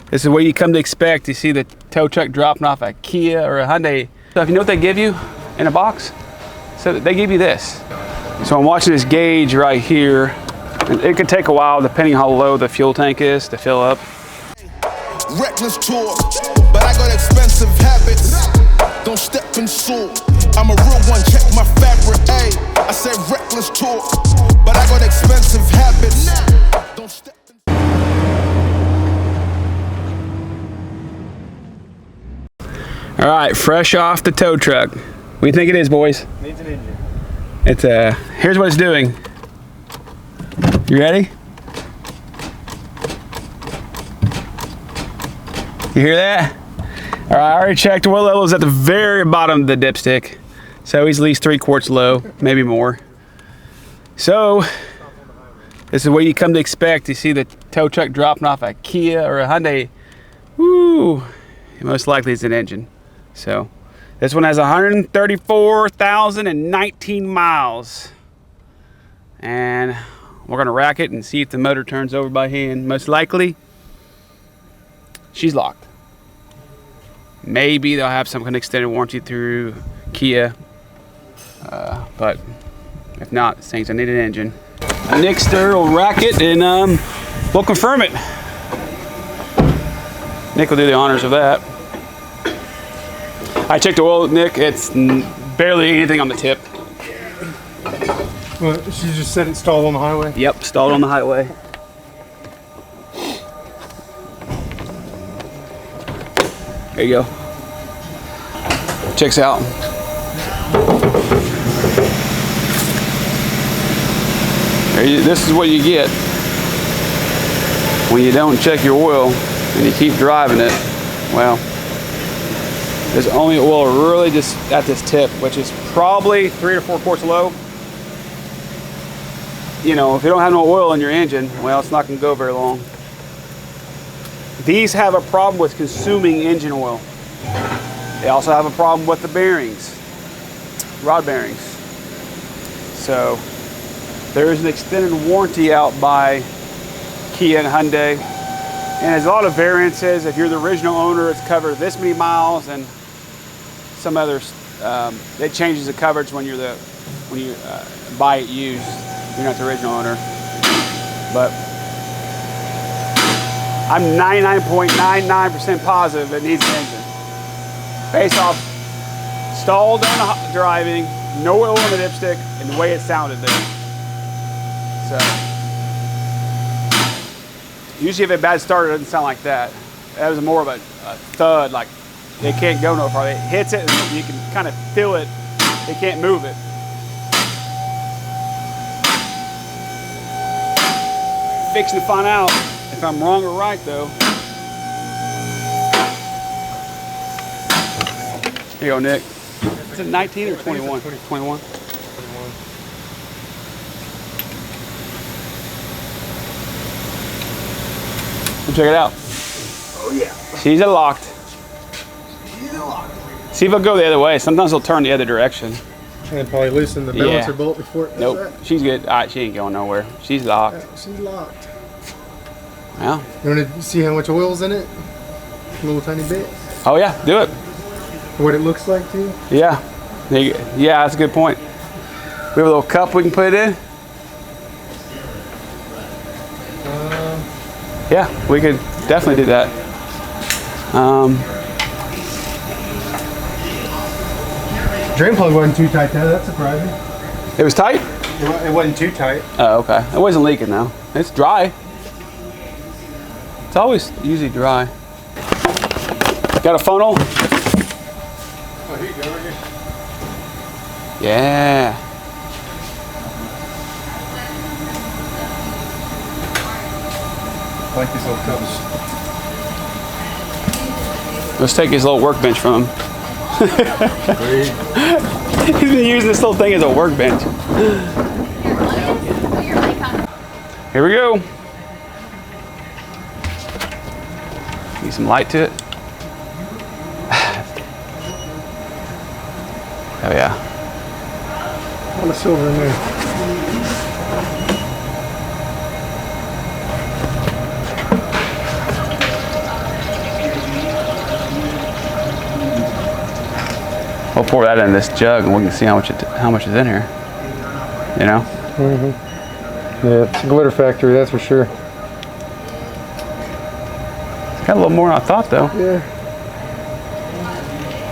This is what you come to expect. You see the tow truck dropping off a Kia or a Hyundai. So if you know what they give you in a box? So they give you this. So I'm watching this gauge right here. And it could take a while depending how low the fuel tank is to fill up. Reckless tour, but I got expensive habits. Don't step in soul. I'm a real one, check my fabric. Ay, I said reckless tour, but I got expensive habits. Don't step in. All right, fresh off the tow truck. What do you think it is, boys? Needs an engine. It's here's what it's doing. You ready? You hear that? All right, I already checked oil levels at the very bottom of the dipstick. So he's at least 3 quarts low, maybe more. So this is what you come to expect. You see the tow truck dropping off a Kia or a Hyundai. Woo! Most likely it's an engine. So this one has 134,019 miles. And we're gonna rack it and see if the motor turns over by hand. Most likely, she's locked. Maybe they'll have some kind of extended warranty through Kia. But if not, this thing's gonna need an engine. Nickster will rack it and we'll confirm it. Nick will do the honors of that. I checked the oil with Nick. It's barely anything on the tip. Well, she just said it stalled on the highway? Yep, stalled on the highway. There you go. Checks out. This is what you get when you don't check your oil and you keep driving it. Well, there's only oil really just at this tip, which is probably 3 or 4 quarts low. You know, if you don't have no oil in your engine, well, it's not going to go very long. These have a problem with consuming engine oil. They also have a problem with the bearings, rod bearings. So there is an extended warranty out by Kia and Hyundai. And there's a lot of variances. If you're the original owner, it's covered this many miles, and some others, it changes the coverage when you buy it used. You're not the original owner. But I'm 99.99% positive it needs an engine. Based off stalled on the driving, no oil in the dipstick, and the way it sounded there. So usually if a bad starter, it doesn't sound like that. That was more of a thud, like it can't go no farther. It hits it and you can kind of feel it. They can't move it. Fixing to find out if I'm wrong or right though. Here you go, Nick. Is it 19 or 21? 21. Check it out. Oh yeah. She's locked. She's locked. See if it'll go the other way. Sometimes it'll turn the other direction. And probably loosen the balancer bolt before it does Nope. that. She's good. All right, she ain't going nowhere. She's locked. Yeah, she's locked. Well. You want to see how much oil's in it? A little tiny bit. Oh yeah, do it. What it looks like too? Yeah. Yeah, that's a good point. We have a little cup we can put it in. Yeah, we could definitely do that. Drain plug wasn't too tight though, that's surprising. It was tight? It wasn't too tight. Oh, okay. It wasn't leaking though. It's dry. It's always usually dry. Got a funnel? Oh, here you go, right here. Yeah. I like these little cups. Let's take his little workbench from him. He's been using this little thing as a workbench. Here we go. Need some light to it. Oh yeah. All the silver in there. We'll pour that in this jug and we can see how much is in here. You know? Yeah, it's a glitter factory, that's for sure. It's got a little more than I thought, though. Yeah.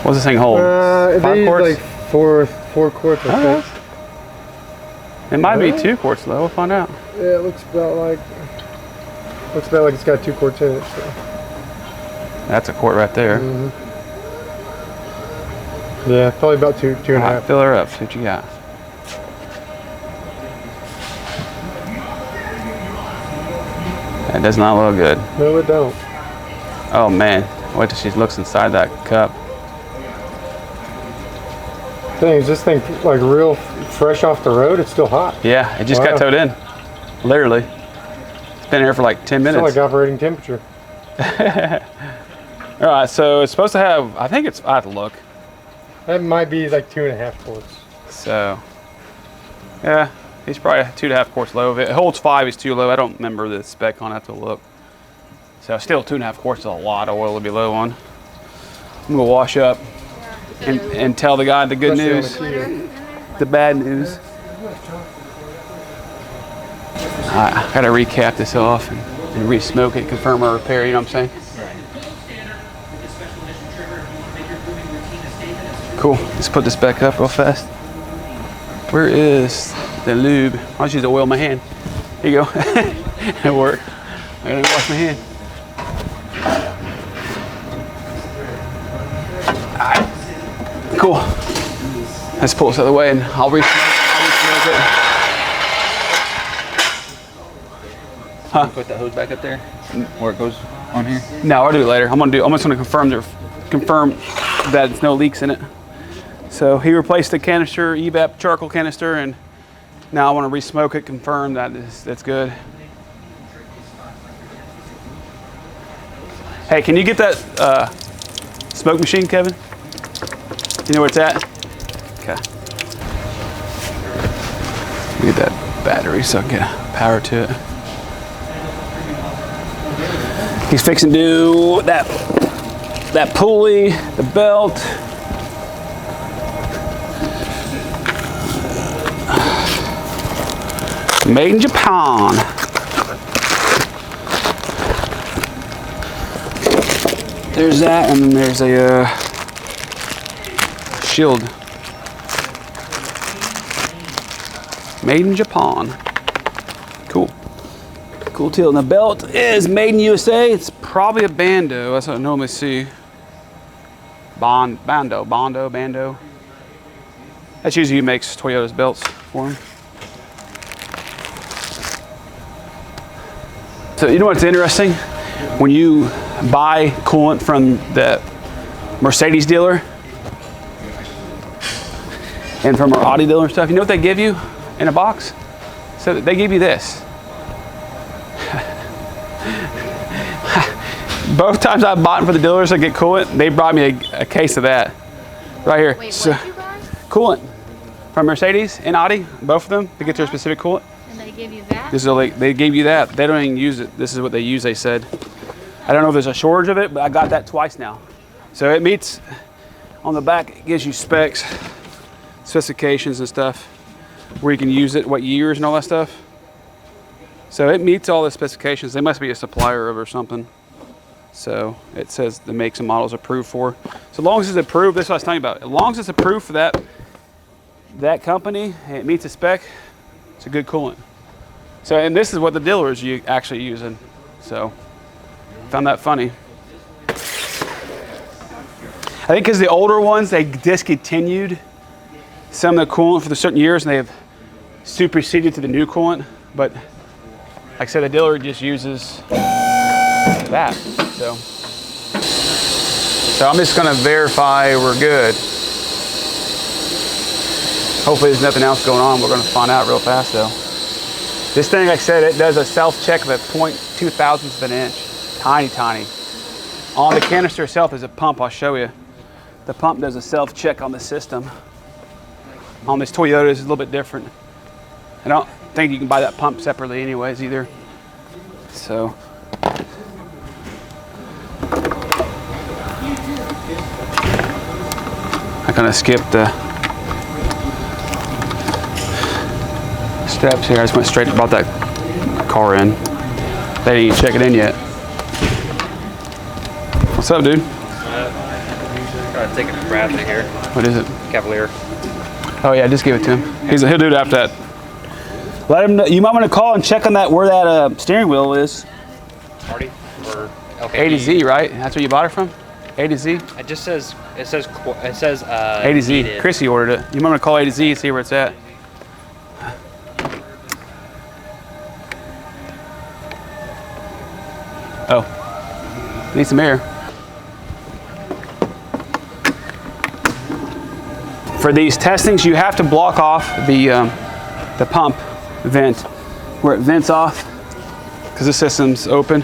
What's this thing hold? 5 quarts? Like four quarts, I think. It might be 2 quarts, though. We'll find out. Yeah, it looks about like it's got 2 quarts in it. So. That's a quart right there. Yeah, probably about two and a half. Fill her up. See what you got. That does not look good. No, it don't. Oh man, wait till she looks inside that cup. Is this thing like real fresh off the road? It's still hot. Yeah, it just got towed in. Literally. It's been here for like 10 minutes. Still like operating temperature. All right, so it's supposed to have, I think it's, I have to look. That might be like 2.5 quarts. So, yeah, he's probably 2.5 quarts low. If it holds 5, he's too low. I don't remember the spec on it, I have to look. So still 2.5 quarts is a lot of oil to be low on. I'm gonna wash up and tell the guy the good news, the bad news. I gotta recap this off and re-smoke it, confirm our repair, you know what I'm saying? Cool, let's put this back up real fast. Where is the lube? I'll just use the oil in my hand. Here you go. It worked. I gotta wash my hand. Alright, cool. Let's pull this out of the way and I'll re-smoke it. Huh? Put that hose back up there, or it goes on here. No, I'll do it later. I'm just gonna confirm that there's no leaks in it. So he replaced the canister, evap charcoal canister, and now I want to re-smoke it, confirm that's good. Hey, can you get that smoke machine, Kevin? You know where it's at? Okay. Get that battery so I can get power to it. He's fixing to do that pulley, the belt. Made in Japan. There's that, and then there's a shield. Made in Japan. Cool. Cool deal. And the belt is made in USA. It's probably a Bando. That's what I normally see. Bando. That's usually who makes Toyota's belts for them. So you know what's interesting? When you buy coolant from the Mercedes dealer and from our Audi dealer and stuff, you know what they give you in a box? So they give you this. Both times I've bought for the dealers that get coolant, they brought me a case of that right here. Wait, so, what did you buy? Coolant from Mercedes and Audi, both of them, to get their specific coolant. And they give you that? This is they gave you that. They don't even use it. This is what they use, they said. I don't know if there's a shortage of it, but I got that twice now. So it meets, on the back, it gives you specs, specifications and stuff, where you can use it, what years and all that stuff. So it meets all the specifications. They must be a supplier of it or something. So it says the makes and models approved for. So as long as it's approved, that's what I was talking about. As long as it's approved for that company, and it meets the spec, it's a good coolant. So, and this is what the dealer is actually using. So, found that funny. I think because the older ones, they discontinued some of the coolant for the certain years, and they have superseded to the new coolant. But like I said, the dealer just uses that. So I'm just gonna verify we're good. Hopefully there's nothing else going on. We're gonna find out real fast though. This thing, like I said, it does a self-check of a 0.2 thousandths of an inch. Tiny, tiny. On the canister itself is a pump, I'll show you. The pump does a self-check on the system. On this Toyota, it's a little bit different. I don't think you can buy that pump separately anyways either. So. I not gonna skip the steps here. I just went straight about that car in. They didn't even check it in yet. What's up, dude? Gotta take a grab it here. What is it? Cavalier. Oh yeah, just give it to him. He'll do it after that. Let him know. You might want to call and check on that where that steering wheel is. Marty or LKD. A to Z, right? That's where you bought it from? A to Z? It just says A to Z. needed. Chrissy ordered it. You might want to call A to Z and see where it's at. Oh, need some air. For these testings, you have to block off the pump vent where it vents off because the system's open.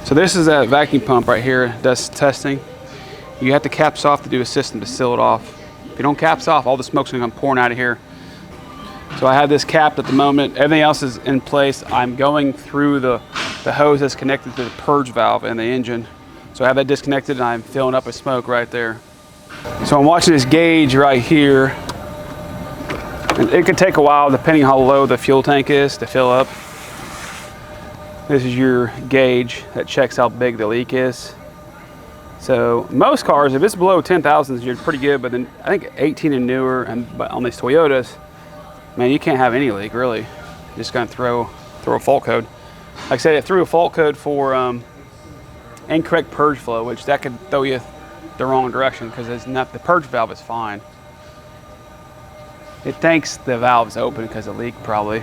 So this is that vacuum pump right here that's testing. You have to caps off to do a system to seal it off. If you don't caps off, all the smoke's gonna come pouring out of here. So I have this capped at the moment. Everything else is in place. I'm going through the hose that's connected to the purge valve in the engine. So I have that disconnected and I'm filling up with smoke right there. So I'm watching this gauge right here. And it could take a while depending how low the fuel tank is to fill up. This is your gauge that checks how big the leak is. So most cars, if it's below 10,000, you're pretty good, but then I think 18 and newer, and on these Toyotas, man, you can't have any leak really. You're just gonna throw a fault code. Like I said, it threw a fault code for incorrect purge flow, which that could throw you the wrong direction because it's not, the purge valve is fine. It thinks the valve's open because of leak probably.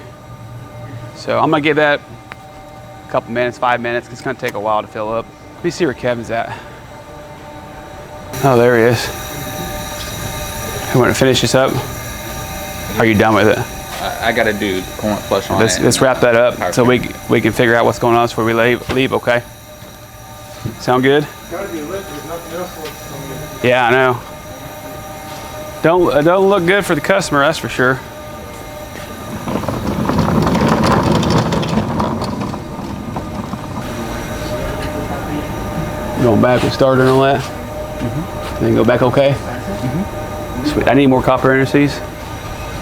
So I'm gonna give that a couple minutes, 5 minutes. It's gonna take a while to fill up. Let me see where Kevin's at. Oh, there he is. You want to finish this up? Are you done with it? I gotta do coolant flush on it. Let's wrap that up so we can figure out what's going on before we leave, okay? Sound good? Gotta be lit, there's nothing else left. Yeah, I know. Don't look good for the customer, that's for sure. Going back with starter and all that? Mm-hmm. Then go back okay? Mm-hmm. Sweet. I need more copper indices.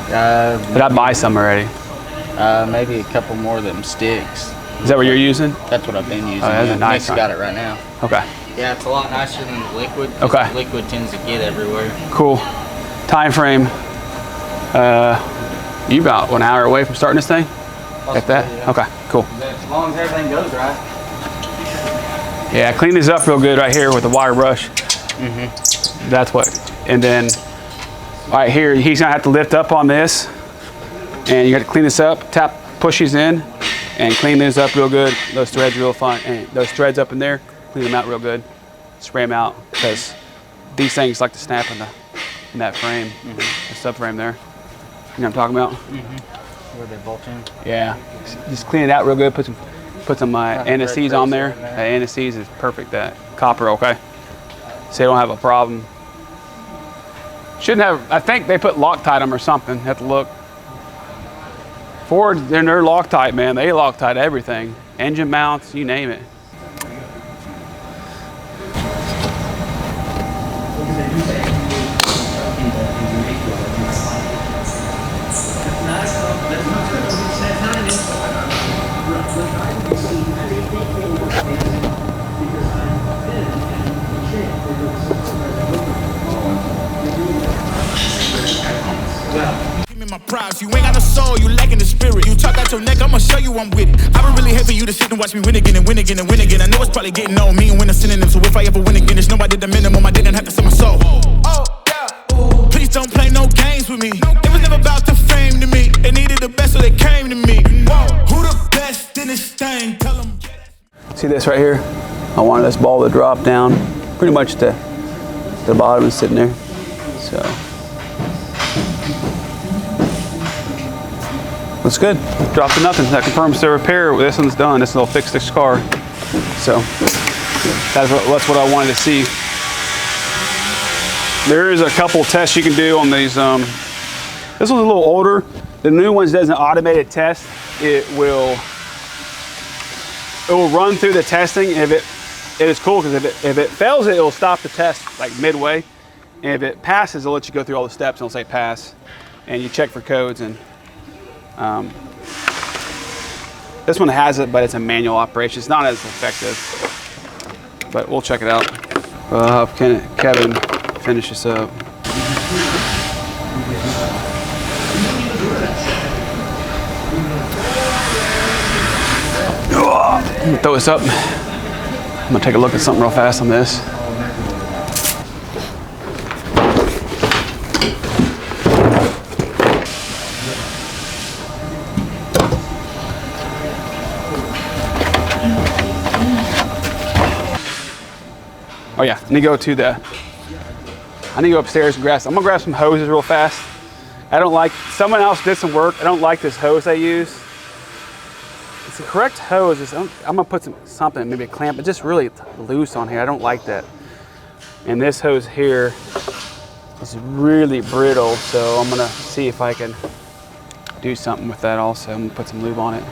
Did I buy some already? Maybe a couple more of them sticks. Is that what you're using? That's what I've been using. Oh, that's a nice Nick's one. got it right now. Okay. Yeah, it's a lot nicer than the liquid. Okay. The liquid tends to get everywhere. Cool. Time frame. You about 1 hour away from starting this thing? Like that? Yeah. Okay, cool. As long as everything goes right. Yeah, clean this up real good right here with the wire brush. Mm-hmm. That's what. And then right here, he's gonna have to lift up on this, and you got to clean this up. Tap, push these in, and clean these up real good. Those threads real fine, and those threads up in there, clean them out real good. Spray them out because these things like to snap in that frame, the subframe there. You know what I'm talking about? Where they bolt in. Yeah. Just clean it out real good. Put some NSCs on there. NSCs is perfect. That copper, okay. So you don't have a problem. Shouldn't have. I think they put Loctite them or something. Have to look. Ford, they're Loctite, man. They Loctite everything. Engine mounts, you name it. My props, you ain't got no soul, you lacking the spirit. You talk out your neck, I'ma show you I'm with it. I been really happy you to sit and watch me win again and win again and win again. I know it's probably getting on me and win a synonym. So if I ever win again, it's no I did the minimum. I didn't have to sell my soul. Oh yeah, please don't play no games with me. It was never about the fame to me. They needed the best, so they came to me. Who the best in this thing? Tell them. See this right here? I wanted this ball to drop down pretty much to the bottom and sitting there. So looks good. Dropped to nothing. That confirms the repair. This one's done. This will fix this car. So that's what I wanted to see. There is a couple tests you can do on these. This one's a little older. The new ones does an automated test. It will run through the testing. If it is cool because if it fails, it will stop the test like midway. And if it passes, it'll let you go through all the steps and it'll say pass. And you check for codes. And this one has it, but it's a manual operation. It's not as effective, but we'll check it out. I'll have Kevin finish this up. I'm gonna throw this up. I'm gonna take a look at something real fast on this. Oh yeah, I need to go upstairs and I'm gonna grab some hoses real fast. Someone else did some work. I don't like this hose I use. It's the correct hose. I'm gonna put something, maybe a clamp, but just really loose on here. I don't like that. And this hose here is really brittle, so I'm gonna see if I can do something with that also. I'm gonna put some lube on it.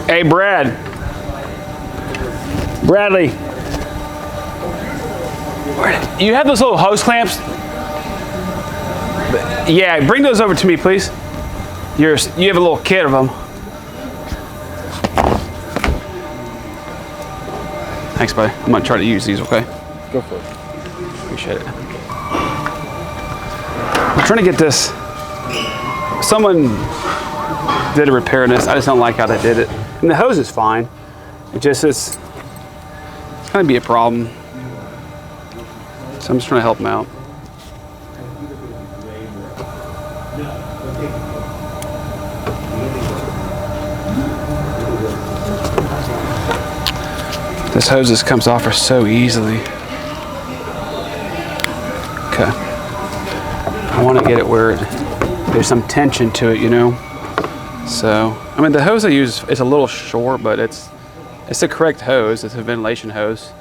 Hey, Bradley, you have those little hose clamps? Yeah, bring those over to me, please. You have a little kit of them. Thanks, buddy. I'm gonna try to use these, okay? Go for it. Appreciate it. I'm trying to get this. Someone did a repair on this. I just don't like how they did it. And the hose is fine. It just is. It's gonna be a problem. So I'm just trying to help them out. This hose just comes off her so easily. Okay. I want to get it where there's some tension to it, you know. So, I mean, the hose I use is a little short, but it's the correct hose. It's a ventilation hose.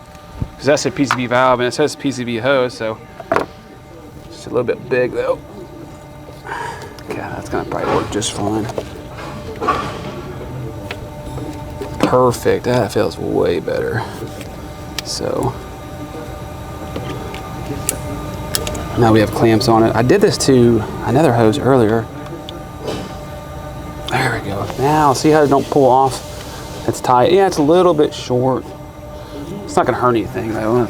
Because that's a PCV valve, and it says PCV hose, so it's a little bit big though. Yeah, that's gonna probably work just fine. Perfect, that feels way better. So, now we have clamps on it. I did this to another hose earlier. There we go. Now, see how it don't pull off? It's tight. Yeah, it's a little bit short. It's not gonna hurt anything though.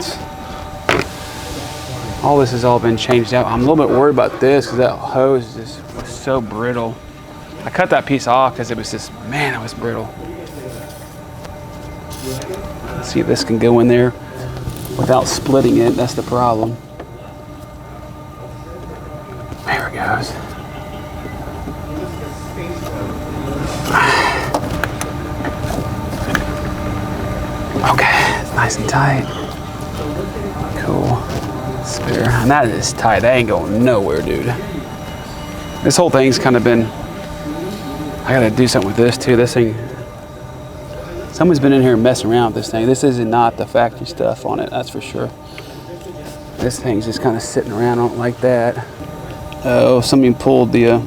All this has all been changed out. I'm a little bit worried about this because that hose just was so brittle. I cut that piece off because it was just, man, it was brittle. Let's see if this can go in there without splitting it. That's the problem. There it goes. Okay, it's nice and tight. Cool. Spare. And that is tight. That ain't going nowhere, dude. This whole thing's kind of been, I gotta do something with this too. This thing, someone's been in here messing around with this thing. This is not the factory stuff on it, that's for sure. This thing's just kind of sitting around on it like that. Oh, somebody pulled the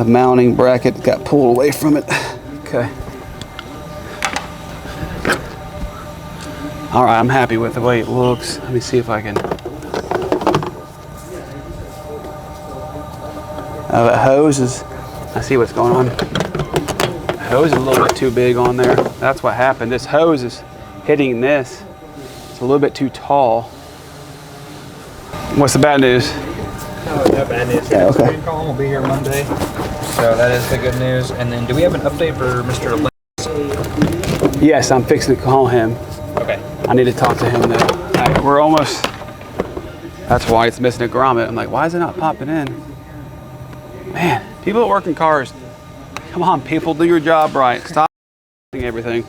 mounting bracket, got pulled away from it. Okay. All right, I'm happy with the way it looks. Let me see if I can. That hose is, I see what's going on. The hose is a little bit too big on there. That's what happened. This hose is hitting this. It's a little bit too tall. What's the bad news? No bad news. Yeah, okay. Colin will be here Monday. So that is the good news. And then do we have an update for Mr. Lynn? Yes, I'm fixing to call him. Okay. I need to talk to him though. We're almost, that's why it's missing a grommet. I'm like, why is it not popping in? Man, people that work in cars, come on people, do your job right. Stop everything.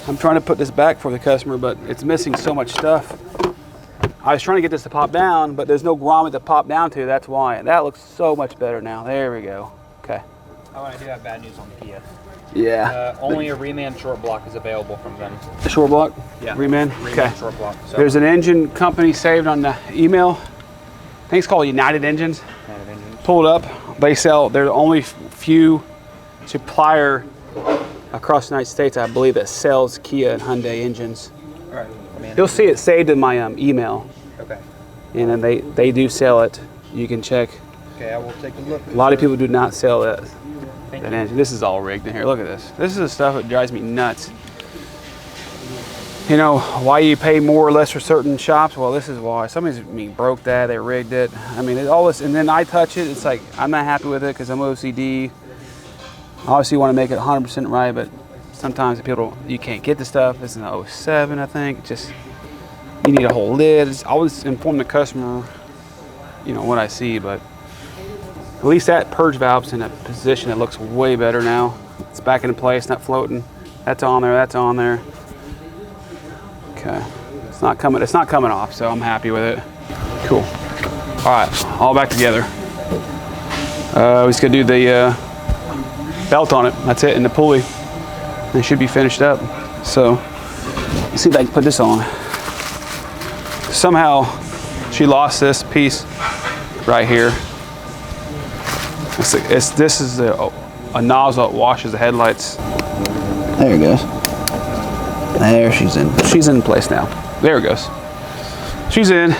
I'm trying to put this back for the customer, but it's missing so much stuff. I was trying to get this to pop down, but there's no grommet to pop down to, that's why. That looks so much better now. There we go. Okay. Oh, I do have bad news on the Kia. Yeah. Only a reman short block is available from them. The short block? Yeah. Reman? Okay. Short block. So. There's an engine company saved on the email. I think it's called United Engines. United Engines. Pull it up. They're the only few supplier across the United States, I believe, that sells Kia and Hyundai engines. All right. You'll see it saved in my email. Okay. And then they do sell it. You can check. Okay, I will take a look. A lot of people do not sell that engine. This is all rigged in here. Look at this. This is the stuff that drives me nuts. You know, why you pay more or less for certain shops? Well, this is why. Somebody's broke that, they rigged it. I mean, all this, and then I touch it, it's like, I'm not happy with it because I'm OCD. Obviously, you want to make it 100% right, but sometimes people, you can't get the stuff. This is an 07, I think. Just, you need a whole lid. I always inform the customer, you know, what I see, but at least that purge valve's in a position that looks way better now. It's back in place, not floating. That's on there, that's on there. Okay, it's not coming off, so I'm happy with it. Cool. All right, all back together. We just gotta do the belt on it. That's it, and the pulley. They should be finished up. So, let's see if I can put this on. Somehow, she lost this piece right here. This is a nozzle that washes the headlights. There it goes. There, she's in place now. There it goes. She's in. All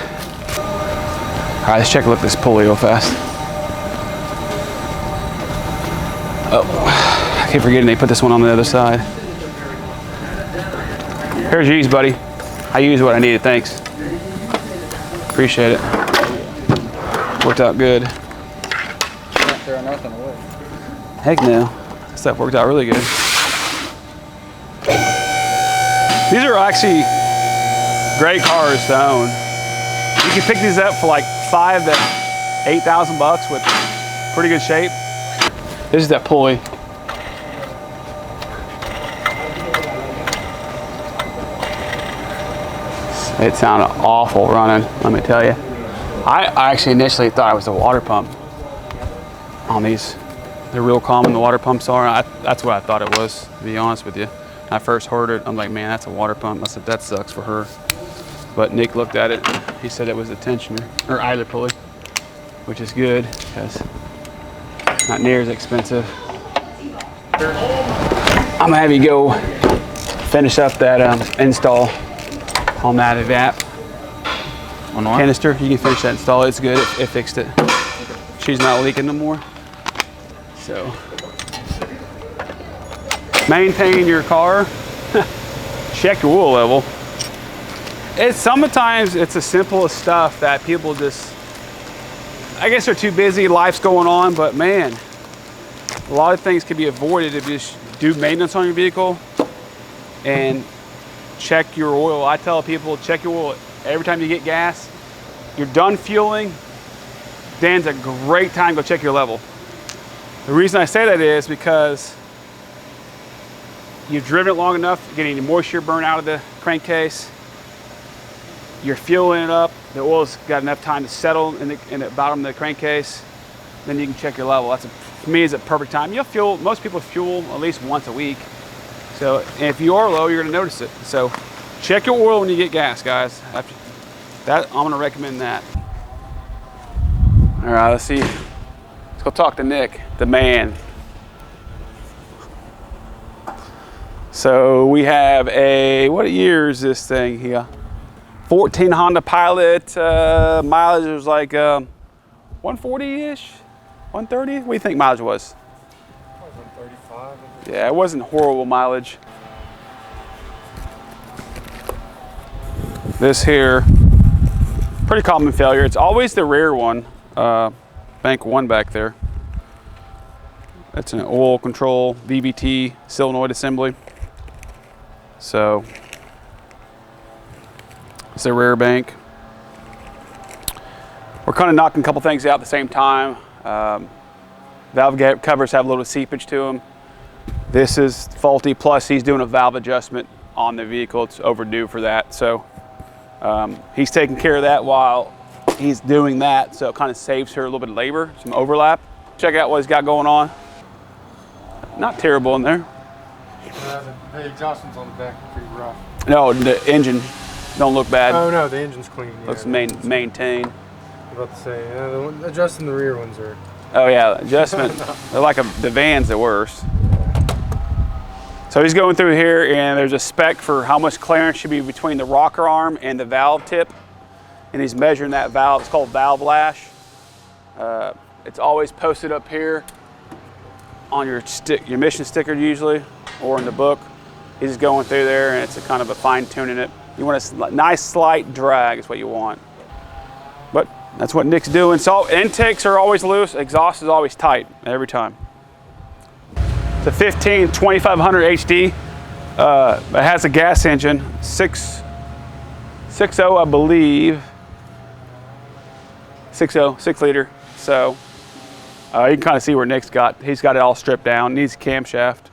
right, let's check a look at this pulley real fast. Oh, I keep forgetting they put this one on the other side. Here's yours, buddy. I used what I needed, thanks. Appreciate it. Worked out good. Can't throw nothing away. Heck no. This stuff worked out really good. These are actually great cars to own. You can pick these up for like $5,000 to $8,000 with pretty good shape. This is that pulley. It sounded awful running, let me tell you. I actually initially thought it was a water pump on these. They're real common, the water pumps are. That's what I thought it was, to be honest with you. When I first heard it, I'm like, man, that's a water pump. I said, that sucks for her. But Nick looked at it. He said it was a tensioner, or idler pulley, which is good because not near as expensive. I'm gonna have you go finish up that install on that evap canister. You can finish that install. It's good. It fixed it. She's not leaking no more. So. Maintain your car. Check your oil level. Sometimes it's the simplest stuff that people just, I guess they're too busy, life's going on, but man, a lot of things can be avoided if you just do maintenance on your vehicle and check your oil. I tell people, check your oil every time you get gas. You're done fueling, then's a great time to go check your level. The reason I say that is because you've driven it long enough, getting the moisture burn out of the crankcase. You're fueling it up. The oil's got enough time to settle in the bottom of the crankcase. Then you can check your level. For me, is a perfect time. You'll fuel. Most people fuel at least once a week. So if you are low, you're going to notice it. So check your oil when you get gas, guys. After that, I'm going to recommend that. All right, let's see. Let's go talk to Nick, the man. So we have what year is this thing here? 14 Honda Pilot, mileage was like 140-ish, 130? What do you think mileage was? 135. Yeah, it wasn't horrible mileage. This here, pretty common failure. It's always the rear one, bank one back there. That's an oil control VVT solenoid assembly. So it's the rear bank. We're kind of knocking a couple things out at the same time. Valve covers have a little seepage to them. This is faulty, plus he's doing a valve adjustment on the vehicle. It's overdue for that. So he's taking care of that while he's doing that. So it kind of saves her a little bit of labor, some overlap. Check out what he's got going on. Not terrible in there. The exhaust one's on the back, pretty rough. No, the engine don't look bad. Oh no, the engine's clean. Yeah, looks maintained. I'm about to say, adjusting the rear ones are. Oh yeah, adjustment. They're like the van's the worst. So he's going through here, and there's a spec for how much clearance should be between the rocker arm and the valve tip. And he's measuring that valve. It's called valve lash. It's always posted up here on your emission sticker usually, or in the book. He's just going through there, and it's a kind of a fine tuning it. You want a nice slight drag is what you want. But that's what Nick's doing. So intakes are always loose, exhaust is always tight every time. It's a 15 2500 HD. It has a gas engine, 6.0 I believe. 6.0, 6 liter. So you can kind of see where Nick's got. He's got it all stripped down. Needs a camshaft,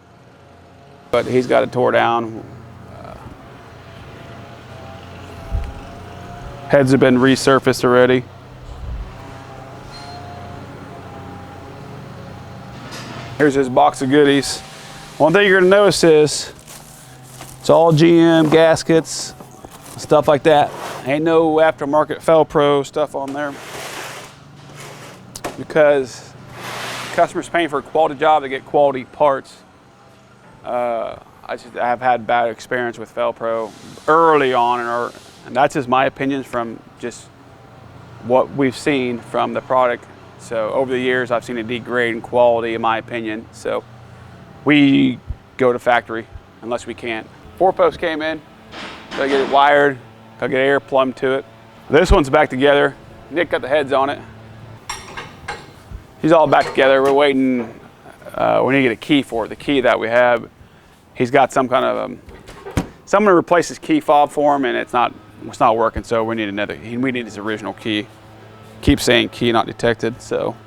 but he's got it tore down. Heads have been resurfaced already. Here's his box of goodies. One thing you're gonna notice is it's all GM gaskets, stuff like that. Ain't no aftermarket Felpro stuff on there, because customers paying for a quality job, they get quality parts. I have had bad experience with Felpro early on, and that's just my opinions from just what we've seen from the product. So over the years, I've seen it degrade in quality, in my opinion. So we go to factory unless we can't. 4-post came in, gotta get it wired, gotta get air plumbed to it. This one's back together. Nick got the heads on it. He's all back together. We're waiting. We need to get a key for it. The key that we have, he's got some kind of someone to replace his key fob for him, and it's not working. So we need another. We need his original key. Keeps saying key not detected. So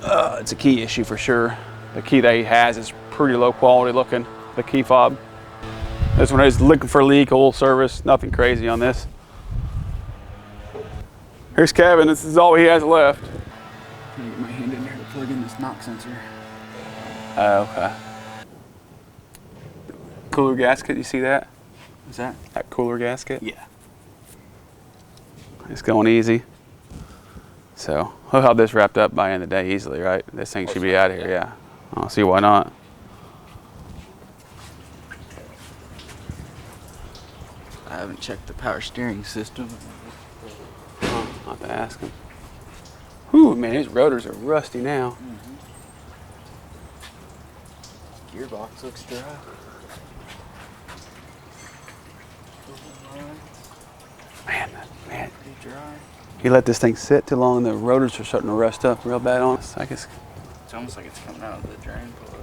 it's a key issue for sure. The key that he has is pretty low quality looking. The key fob. This one is looking for a leak, oil service. Nothing crazy on this. Here's Kevin. This is all he has left. I'm gonna get my hand in here to plug in this knock sensor. Oh, okay. Cooler gasket, you see that? Is that? That cooler gasket? Yeah. It's going easy. So we'll have this wrapped up by the end of the day easily, right? This thing should be out of here, yeah. I don't see why not. I haven't checked the power steering system. I'll have to ask him. Whew, man, his rotors are rusty now. Gearbox looks dry. Man, Pretty dry. he let this thing sit too long and the rotors are starting to rust up real bad on us. I guess. It's almost like it's coming out of the drain plug.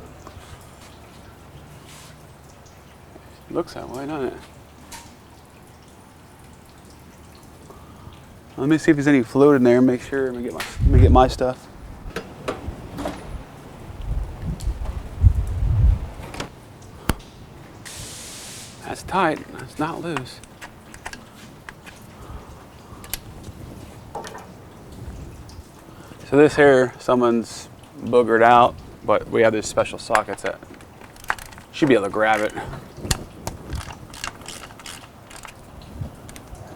Looks that way, doesn't it? Let me see if there's any fluid in there. Make sure. Let me get my stuff. That's tight. That's not loose. So this here, someone's boogered out, but we have these special sockets that should be able to grab it.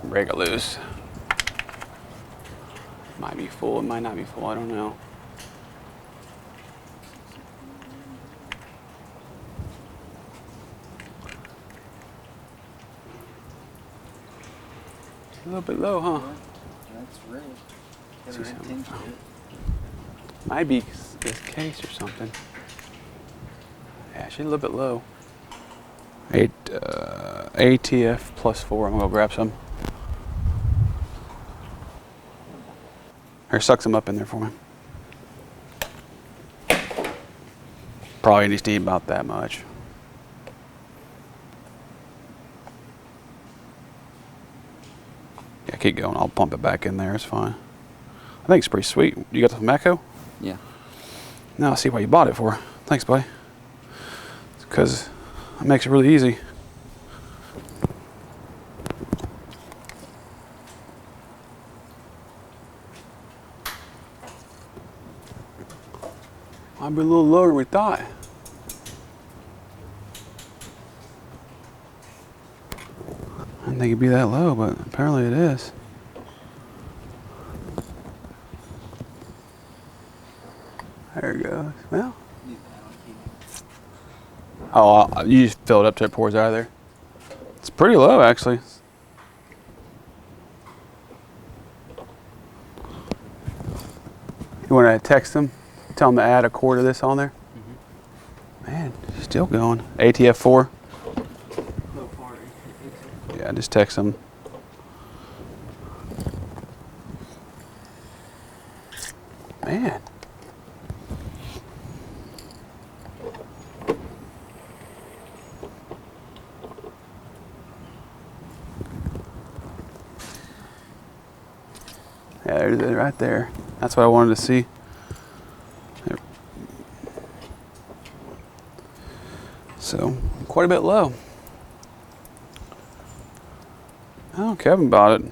Break it loose. Might be full, it might not be full, I don't know. A little bit low, huh? That's red. See something. Might be this case or something. Yeah, she's a little bit low. ATF +4, I'm gonna go grab some. Or suck some up in there for me. Probably needs to eat about that much. Yeah, keep going. I'll pump it back in there. It's fine. I think it's pretty sweet. You got the Mecco? Yeah. Now I see why you bought it for. Thanks, buddy. It's because it makes it really easy. Might be a little lower than we thought. I didn't think it'd be that low, but apparently it is. There it goes. Well, Oh, you just fill it up till it pours out of there. It's pretty low, actually. You want to text them? Tell them to add a quart of this on there? Man, still going. ATF4? Yeah, just text them. Man. Yeah, there's it right there. That's what I wanted to see. There. So, quite a bit low. Oh, Kevin bought it. Is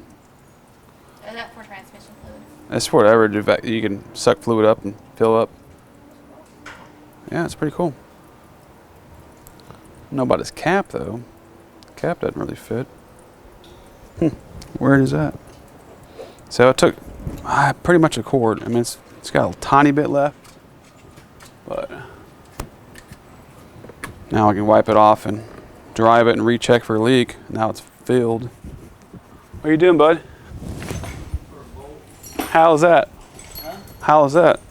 that for transmission fluid? That's whatever. You can suck fluid up and fill up. Yeah, it's pretty cool. I don't know about his cap, though. Cap doesn't really fit. Where is that? So it took pretty much a quart. I mean, it's got a tiny bit left, but now I can wipe it off and drive it and recheck for a leak. Now it's filled. What are you doing, bud? How's that? Huh? How's that?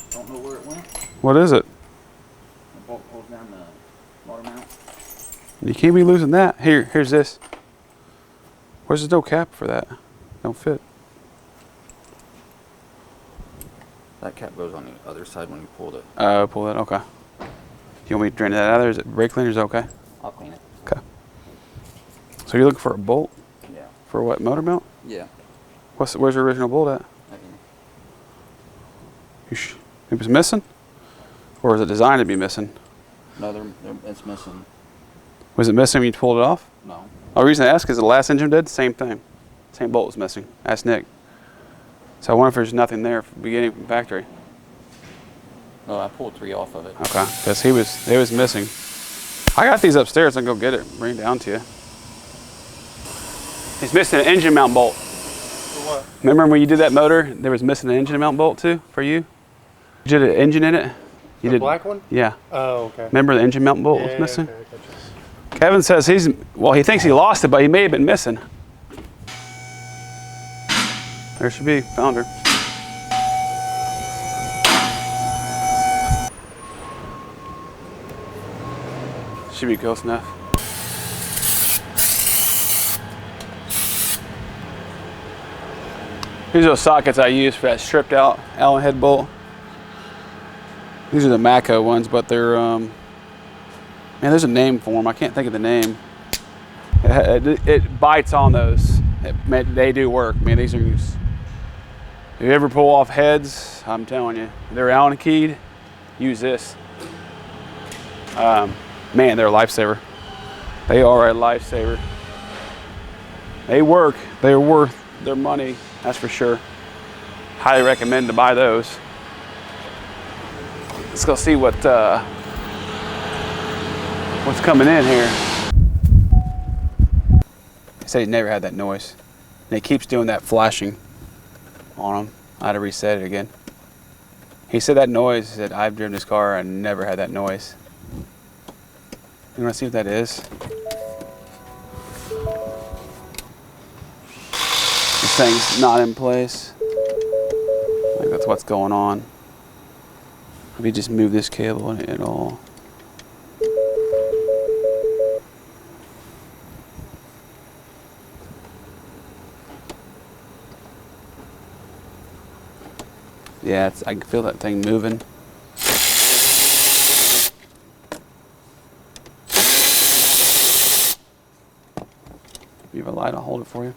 Don't know where it went. What is it? The bolt pulls down the water mount. You can't be losing that. Here's this. Where's the no cap for that? Don't fit. That cap goes on the other side when you pull it. Pull that. Okay. You want me to drain that out of there? Is it brake cleaner? Is it okay? I'll clean it. Okay. So you're looking for a bolt Yeah. for what? Motor mount? Yeah. Where's the original bolt at? It was missing, or was it designed to be missing? No, it's missing. Was it missing when you pulled it off? No. Oh, the reason I asked is the last engine did same thing. Same bolt was missing. Ask Nick. So I wonder if there's nothing there from beginning from factory. No, I pulled 3 off of it. Okay, because it was missing. I got these upstairs. I can go get it. Bring it down to you. He's missing an engine mount bolt. For what? Remember when you did that motor? There was missing an engine mount bolt too for you. You did an engine in it. You The did black one? Yeah. Oh, okay. Remember the engine mount bolt Yeah, was missing? okay, I gotcha. Kevin says he thinks he lost it, but he may have been missing. There should be. Found her. Should be close enough. These are those sockets I use for that stripped out Allen head bolt. These are the Mako ones, but they're, man, there's a name for them. I can't think of the name. It bites on those. They do work. Man, these are used. If you ever pull off heads, I'm telling you, they're Allen keyed, use this. Man, they're a lifesaver. They are a lifesaver. They work. They're worth their money, that's for sure. Highly recommend to buy those. Let's go see what's coming in here. He said he never had that noise. And he keeps doing that flashing on him. I had to reset it again. He said that noise, he said, I've driven this car and never had that noise. You wanna see what that is? This thing's not in place. I think that's what's going on. If you just move this cable at all. Yeah, I can feel that thing moving. If you have a light, I'll hold it for you.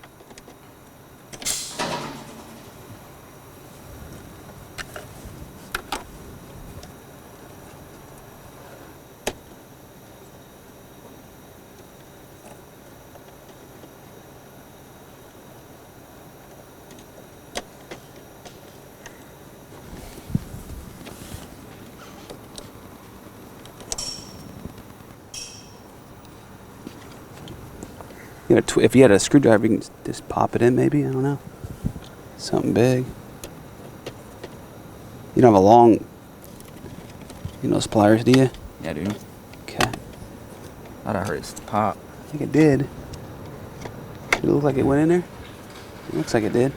You know, if you had a screwdriver, you can just pop it in maybe, I don't know. Something big. You don't have a long, You know those pliers, do you? Yeah, dude. Okay. Thought I heard it pop. I think it did. Did it look like it went in there? It looks like it did.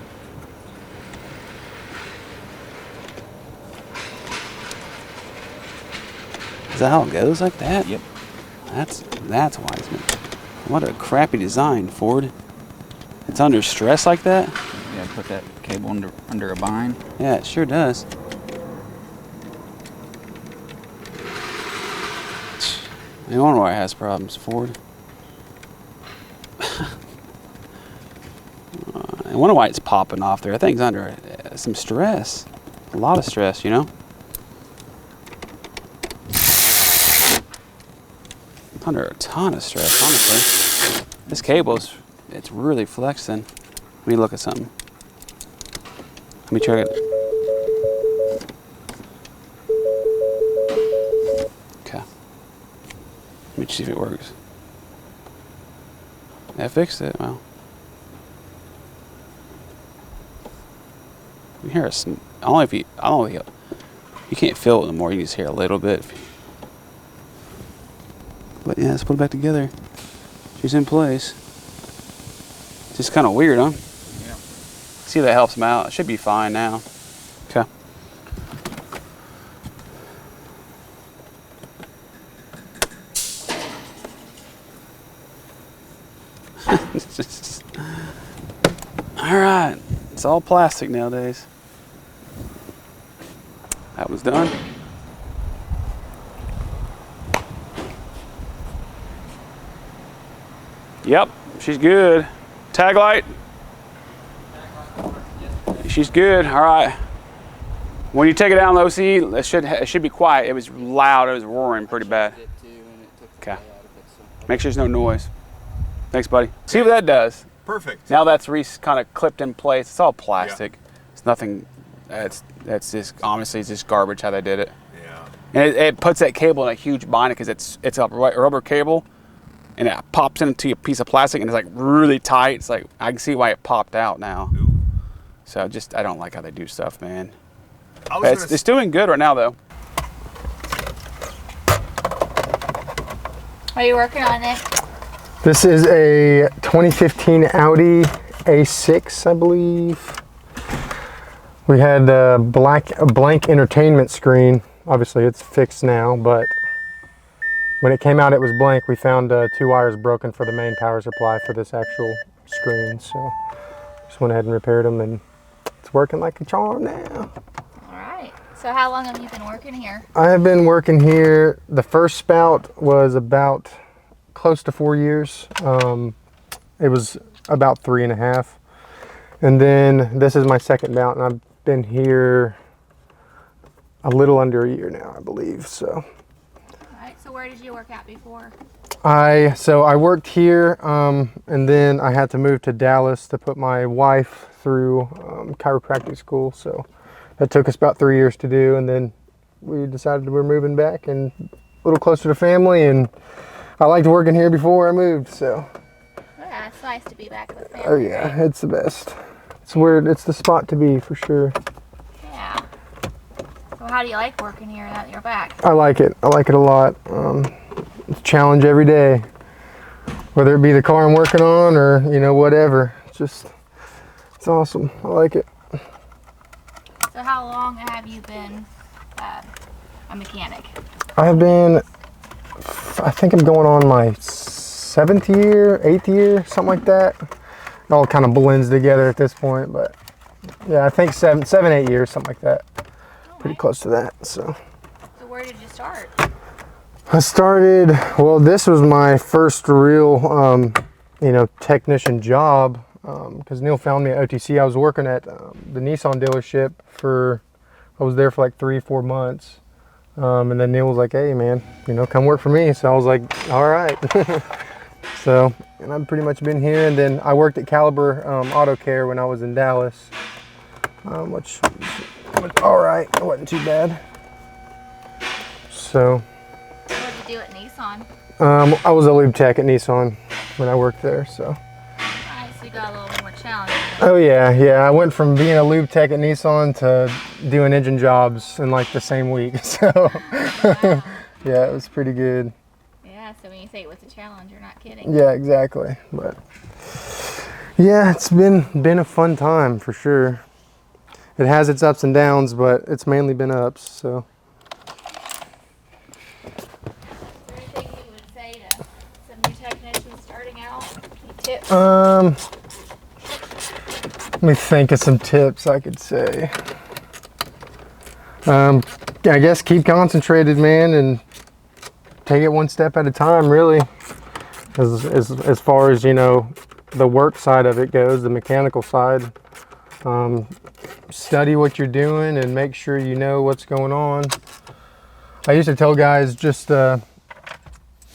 Is that how it goes like that? Yep. That's Wiseman. What a crappy design, Ford. It's under stress like that? Yeah, put that cable under a bind. Yeah, it sure does. I wonder why it has problems, Ford. I wonder why it's popping off there. That thing's under some stress. A lot of stress, you know? It's under a ton of stress, honestly. This cable's, it's really flexing. Let me look at something. Let me check it. Okay. Let me see if it works. That fixed it. Well, you hear us. Only if you. I don't know if you can't feel it anymore. You can just hear a little bit. But yeah, let's put it back together. She's in place. Just kind of weird, huh? Yeah. See if that helps him out. It should be fine now. Okay. All right. It's all plastic nowadays. That was done. Yep, she's good. Tag light. She's good. All right. When you take it down low, see, it should be quiet. It was loud. It was roaring pretty bad. Okay. Make sure there's no noise. Thanks, buddy. See what that does. Perfect. Now that's kind of clipped in place. It's all plastic. Yeah. It's nothing. That's just honestly, it's just garbage how they did it. Yeah. And it puts that cable in a huge binder because it's a rubber cable, and it pops into a piece of plastic and it's like really tight. It's like I can see why it popped out now. Ooh. So I don't like how they do stuff, man. It's doing good right now though. What are you working on, Nick? This is a 2015 Audi A6, I believe. We had a blank entertainment screen. Obviously it's fixed now, but when it came out it was blank. We found 2 wires broken for the main power supply for this actual screen. So just went ahead and repaired them and it's working like a charm now. All right. So how long have you been working here? I have been working here. The first spout was about close to 4 years. It was about 3.5. And then this is my second bout, and I've been here a little under a year now, I believe. So. All right. So where did you work at before? So I worked here, and then I had to move to Dallas to put my wife through chiropractic school. So that took us about 3 years to do, and then we decided we're moving back and a little closer to family. And I liked working here before I moved, so. Yeah, it's nice to be back with family. Oh yeah, right? It's the best. It's where it's the spot to be for sure. Yeah. So how do you like working here now that you're back? I like it. I like it a lot. It's a challenge every day, whether it be the car I'm working on or whatever. It's awesome. I like it. So how long have you been a mechanic? I've been. I think I'm going on my 7th year, 8th year, something like that. It all kind of blends together at this point, but yeah, I think 7, 8 years, something like that. Pretty close to that. So where did you start? I started. Well, this was my first real, technician job because Neil found me at OTC. I was working at the Nissan dealership I was there for like 3-4 months. And then Neil was like, hey man, come work for me. So I was like, all right. So, and I've pretty much been here. And then I worked at Caliber Auto Care when I was in Dallas, which was all right. It wasn't too bad. So. What did you do at Nissan? I was a lube tech at Nissan when I worked there, so. Nice, you got a little more challenging. Oh yeah. I went from being a lube tech at Nissan to doing engine jobs in like the same week. So yeah, it was pretty good. Yeah, so when you say it was a challenge, you're not kidding. Yeah, exactly. But yeah, it's been a fun time for sure. It has its ups and downs, but it's mainly been ups. So. Is there anything you would say to some new technicians starting out? Any tips? Let me think of some tips I could say. I guess keep concentrated, man, and take it one step at a time, really. As far as, you know, the work side of it goes, the mechanical side, study what you're doing and make sure you know what's going on. I used to tell guys just, as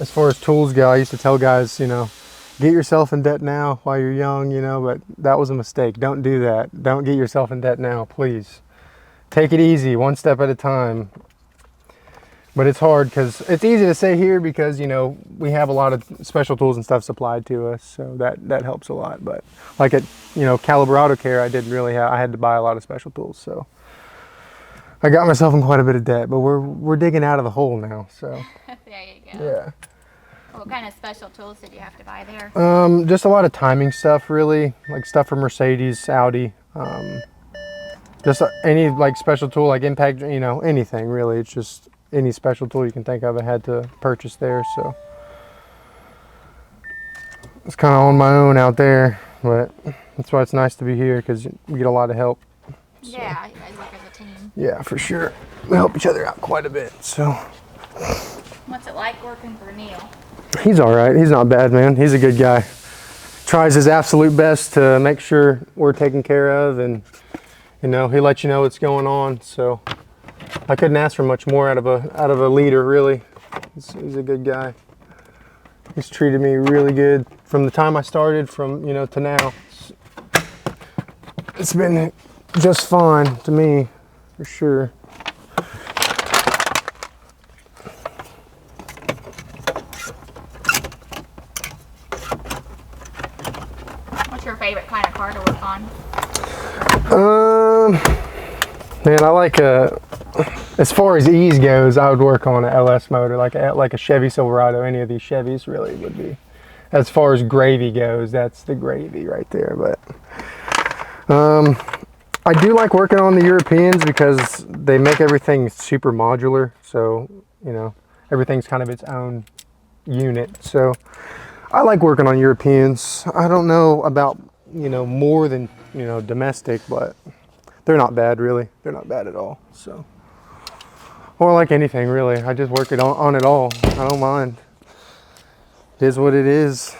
far as tools go, I used to tell guys, you know, get yourself in debt now while you're young, you know, but that was a mistake. Don't do that. Don't get yourself in debt now, please. Take it easy, one step at a time. But it's hard because it's easy to say here because, you know, we have a lot of special tools and stuff supplied to us, so that helps a lot. But like at, you know, Caliber Auto Care, I had to buy a lot of special tools, so I got myself in quite a bit of debt. But we're digging out of the hole now, so There you go. yeah. What kind of special tools did you have to buy there? Just a lot of timing stuff, really, like stuff from Mercedes, Audi. Just any like special tool, like impact, you know, anything really. It's just any special tool you can think of, I had to purchase there. So it's kind of on my own out there, but that's why it's nice to be here because we get a lot of help. So, Yeah, you guys work as a team. yeah, for sure. We help each other out quite a bit. So What's it like working for Neil? he's all right. He's not bad, man. He's a good guy. Tries his absolute best to make sure we're taken care of, and you know, he lets you know what's going on. So I couldn't ask for much more out of a leader, really. He's a good guy. He's treated me really good from the time I started, from, you know, to now. It's been just fine to me, for sure. What's your favorite kind of car to work on? Man, I like as far as ease goes, I would work on an LS motor, like a Chevy Silverado. Any of these Chevys really would be. As far as gravy goes, that's the gravy right there. But I do like working on the Europeans because they make everything super modular. So, you know, everything's kind of its own unit. So I like working on Europeans. I don't know about, you know, more than, you know, domestic, but they're not bad, really. They're not bad at all. So, or like anything, really. I just work it on it all. I don't mind. It is what it is.